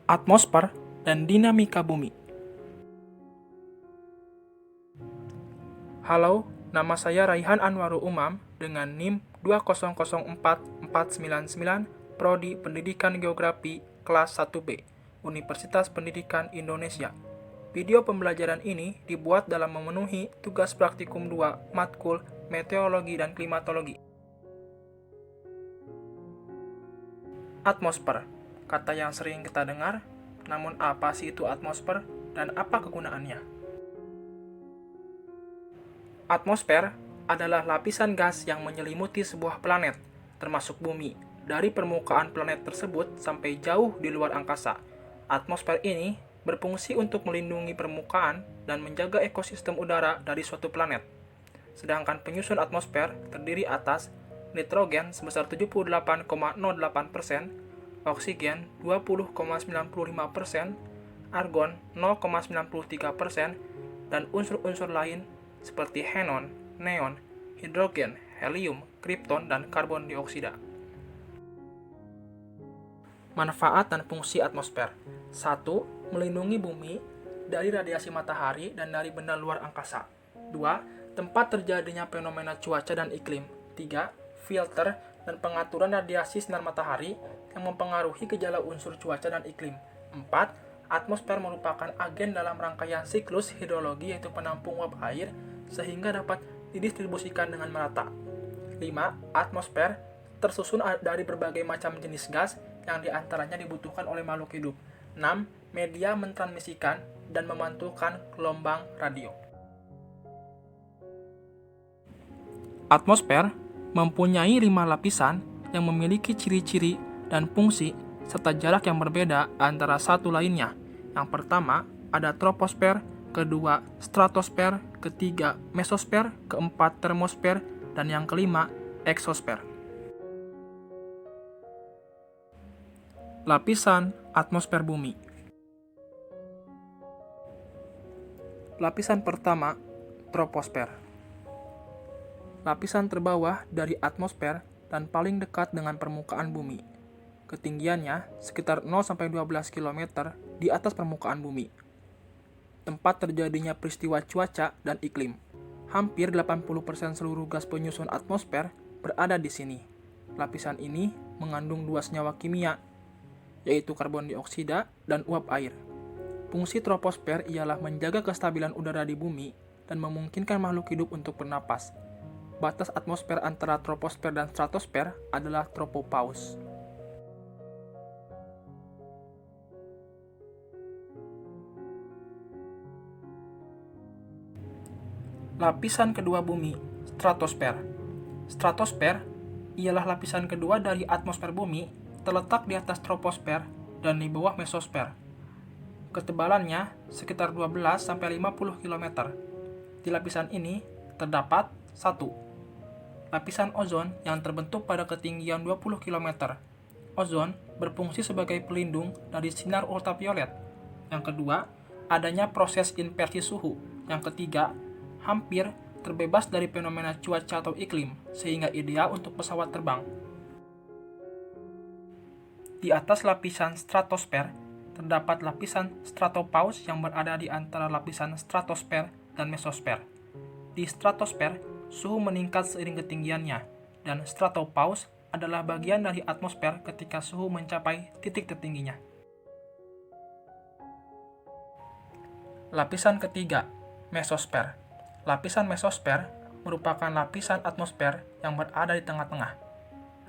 atmosfer, dan dinamika bumi. Halo, nama saya Raihan Anwarul Umam dengan NIM 2004499, Prodi Pendidikan Geografi kelas 1B, Universitas Pendidikan Indonesia. Video pembelajaran ini dibuat dalam memenuhi tugas praktikum 2 matkul Meteorologi dan Klimatologi. Atmosfer, kata yang sering kita dengar, namun apa sih itu atmosfer dan apa kegunaannya? Atmosfer adalah lapisan gas yang menyelimuti sebuah planet, termasuk bumi, dari permukaan planet tersebut sampai jauh di luar angkasa. Atmosfer ini berfungsi untuk melindungi permukaan dan menjaga ekosistem udara dari suatu planet. Sedangkan penyusun atmosfer terdiri atas nitrogen sebesar 78,08%, oksigen 20,95%, argon 0,93%, dan unsur-unsur lain seperti xenon, neon, hidrogen, helium, kripton, dan karbon dioksida. Manfaat dan fungsi atmosfer. 1. Melindungi bumi dari radiasi matahari dan dari benda luar angkasa. 2. Tempat terjadinya fenomena cuaca dan iklim. 3. Filter dan pengaturan radiasi sinar matahari yang mempengaruhi gejala unsur cuaca dan iklim. 4. Atmosfer merupakan agen dalam rangkaian siklus hidrologi yaitu penampung uap air sehingga dapat didistribusikan dengan merata. 5. Atmosfer tersusun dari berbagai macam jenis gas yang diantaranya dibutuhkan oleh makhluk hidup. 6. Media mentransmisikan dan memantulkan gelombang radio. Atmosfer mempunyai 5 lapisan yang memiliki ciri-ciri dan fungsi serta jarak yang berbeda antara satu lainnya. Yang pertama ada troposfer, kedua stratosfer, ketiga mesosfer, keempat termosfer, dan yang kelima eksosfer. Lapisan atmosfer bumi. Lapisan pertama, troposfer. Lapisan terbawah dari atmosfer dan paling dekat dengan permukaan bumi. Ketinggiannya sekitar 0-12 km di atas permukaan bumi. Tempat terjadinya peristiwa cuaca dan iklim. Hampir 80% seluruh gas penyusun atmosfer berada di sini. Lapisan ini mengandung 2 senyawa kimia, yaitu karbon dioksida dan uap air. Fungsi troposfer ialah menjaga kestabilan udara di bumi dan memungkinkan makhluk hidup untuk bernapas. Batas atmosfer antara troposfer dan stratosfer adalah tropopause. Lapisan kedua bumi, stratosfer. Stratosfer ialah lapisan kedua dari atmosfer bumi, terletak di atas troposfer dan di bawah mesosfer. Ketebalannya sekitar 12-50 km. Di lapisan ini terdapat 1. Lapisan ozon yang terbentuk pada ketinggian 20 km. Ozon berfungsi sebagai pelindung dari sinar ultraviolet. Yang kedua, adanya proses inversi suhu. Yang ketiga, hampir terbebas dari fenomena cuaca atau iklim, sehingga ideal untuk pesawat terbang. Di atas lapisan stratosfer, terdapat lapisan stratopause yang berada di antara lapisan stratosfer dan mesosfer. Di stratosfer, suhu meningkat seiring ketinggiannya, dan stratopause adalah bagian dari atmosfer ketika suhu mencapai titik tertingginya. Lapisan ketiga, mesosfer. Lapisan mesosfer merupakan lapisan atmosfer yang berada di tengah-tengah.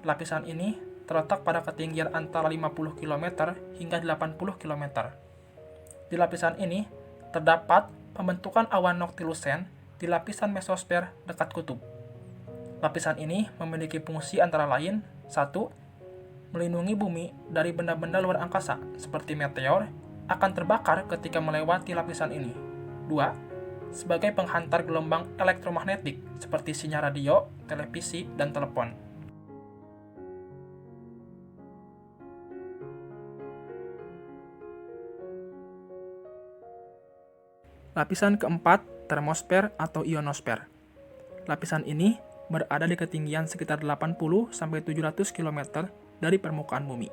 Lapisan ini terletak pada ketinggian antara 50 km hingga 80 km. Di lapisan ini terdapat pembentukan awan noctilucent di lapisan mesosfer dekat kutub. Lapisan ini memiliki fungsi antara lain 1. Melindungi bumi dari benda-benda luar angkasa seperti meteor akan terbakar ketika melewati lapisan ini. 2. Sebagai penghantar gelombang elektromagnetik seperti sinyal radio, televisi, dan telepon. Lapisan keempat, termosfer atau ionosfer. Lapisan ini berada di ketinggian sekitar 80-700 km dari permukaan bumi.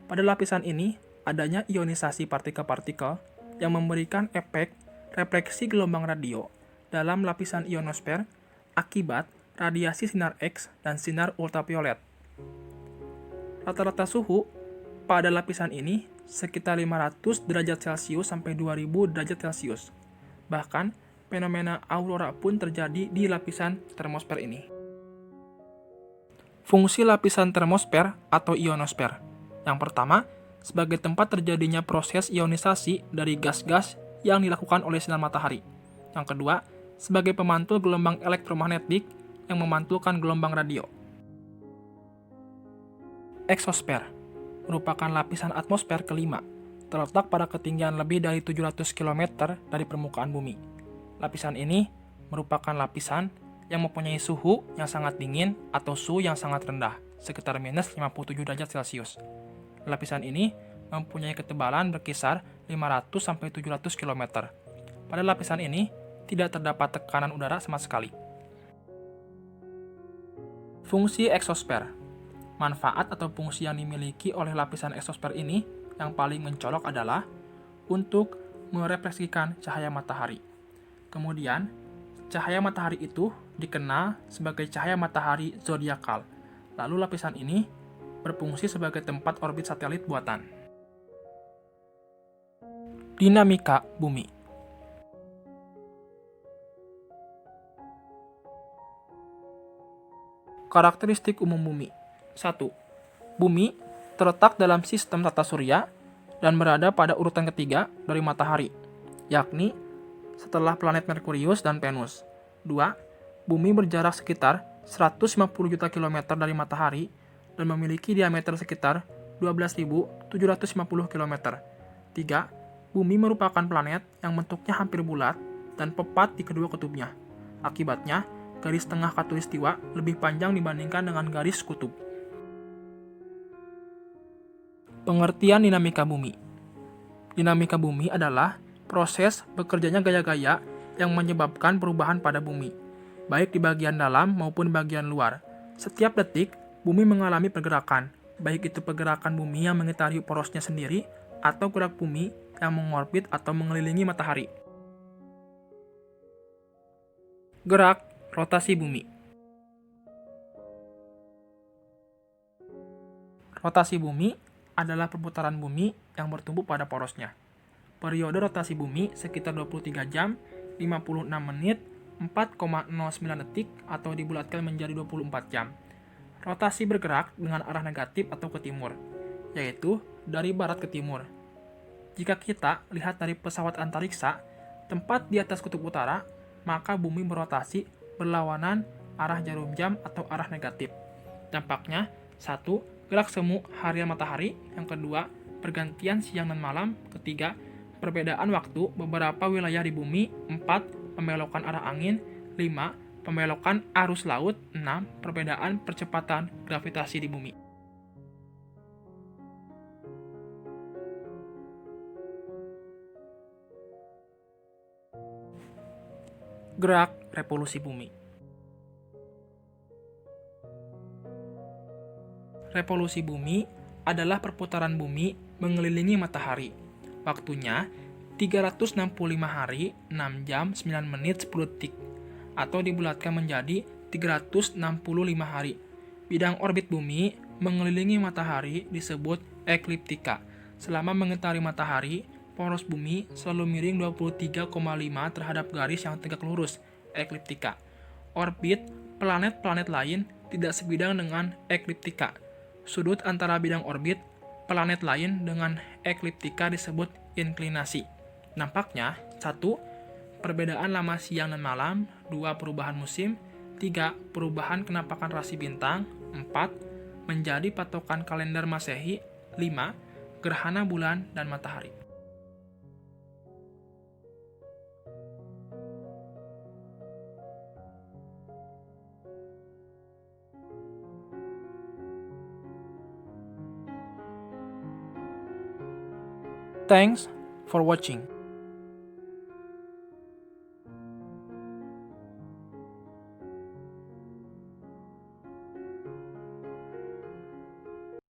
Pada lapisan ini adanya ionisasi partikel-partikel yang memberikan efek refleksi gelombang radio dalam lapisan ionosfer akibat radiasi sinar X dan sinar ultraviolet. Rata-rata suhu pada lapisan ini sekitar 500 derajat Celcius sampai 2000 derajat Celcius. Bahkan, fenomena aurora pun terjadi di lapisan termosfer ini. Fungsi lapisan termosfer atau ionosfer. Yang pertama, sebagai tempat terjadinya proses ionisasi dari gas-gas yang dilakukan oleh sinar matahari. Yang kedua, sebagai pemantul gelombang elektromagnetik yang memantulkan gelombang radio. Eksosfer merupakan lapisan atmosfer kelima, terletak pada ketinggian lebih dari 700 km dari permukaan bumi. Lapisan ini merupakan lapisan yang mempunyai suhu yang sangat dingin atau suhu yang sangat rendah, sekitar minus 57 derajat Celcius. Lapisan ini mempunyai ketebalan berkisar 500-700 km. Pada lapisan ini, tidak terdapat tekanan udara sama sekali. Fungsi eksosfer. Manfaat atau fungsi yang dimiliki oleh lapisan eksosfer ini yang paling mencolok adalah untuk merefleksikan cahaya matahari. Kemudian, cahaya matahari itu dikenal sebagai cahaya matahari zodiakal. Lalu lapisan ini berfungsi sebagai tempat orbit satelit buatan. Dinamika bumi. Karakteristik umum bumi. 1. Bumi terletak dalam sistem tata surya dan berada pada urutan ketiga dari matahari, yakni setelah planet Merkurius dan Venus. 2. Bumi berjarak sekitar 150 juta kilometer dari matahari dan memiliki diameter sekitar 12.750 km. 3. Bumi merupakan planet yang bentuknya hampir bulat dan tepat di kedua kutubnya. Akibatnya, garis tengah khatulistiwa lebih panjang dibandingkan dengan garis kutub. Pengertian dinamika bumi. Dinamika bumi adalah proses bekerjanya gaya-gaya yang menyebabkan perubahan pada bumi, baik di bagian dalam maupun bagian luar. Setiap detik, bumi mengalami pergerakan, baik itu pergerakan bumi yang mengitari porosnya sendiri atau gerak bumi yang mengorbit atau mengelilingi matahari. Gerak rotasi bumi. Rotasi bumi adalah perputaran bumi yang bertumpu pada porosnya. Periode rotasi bumi sekitar 23 jam, 56 menit, 4,09 detik atau dibulatkan menjadi 24 jam. Rotasi bergerak dengan arah negatif atau ke timur, yaitu dari barat ke timur. Jika kita lihat dari pesawat antariksa, tempat di atas kutub utara, maka bumi berotasi berlawanan arah jarum jam atau arah negatif. Dampaknya, 1. Gerak semu harian matahari. Yang kedua, pergantian siang dan malam. Ketiga, perbedaan waktu beberapa wilayah di bumi. 4. Pembelokan arah angin. 5. Pembelokan arus laut. 6. Perbedaan percepatan gravitasi di bumi. Gerak revolusi bumi. Revolusi bumi adalah perputaran bumi mengelilingi matahari. Waktunya 365 hari, 6 jam, 9 menit, 10 detik, atau dibulatkan menjadi 365 hari. Bidang orbit bumi mengelilingi matahari disebut ekliptika. Selama mengitari matahari, poros bumi selalu miring 23,5 terhadap garis yang tegak lurus, ekliptika. Orbit planet-planet lain tidak sebidang dengan ekliptika. Sudut antara bidang orbit planet lain dengan ekliptika disebut inklinasi. Nampaknya, 1. Perbedaan lama siang dan malam. 2. Perubahan musim. 3. Perubahan kenampakan rasi bintang. 4. Menjadi patokan kalender Masehi. 5. Gerhana bulan dan matahari. Thanks for watching.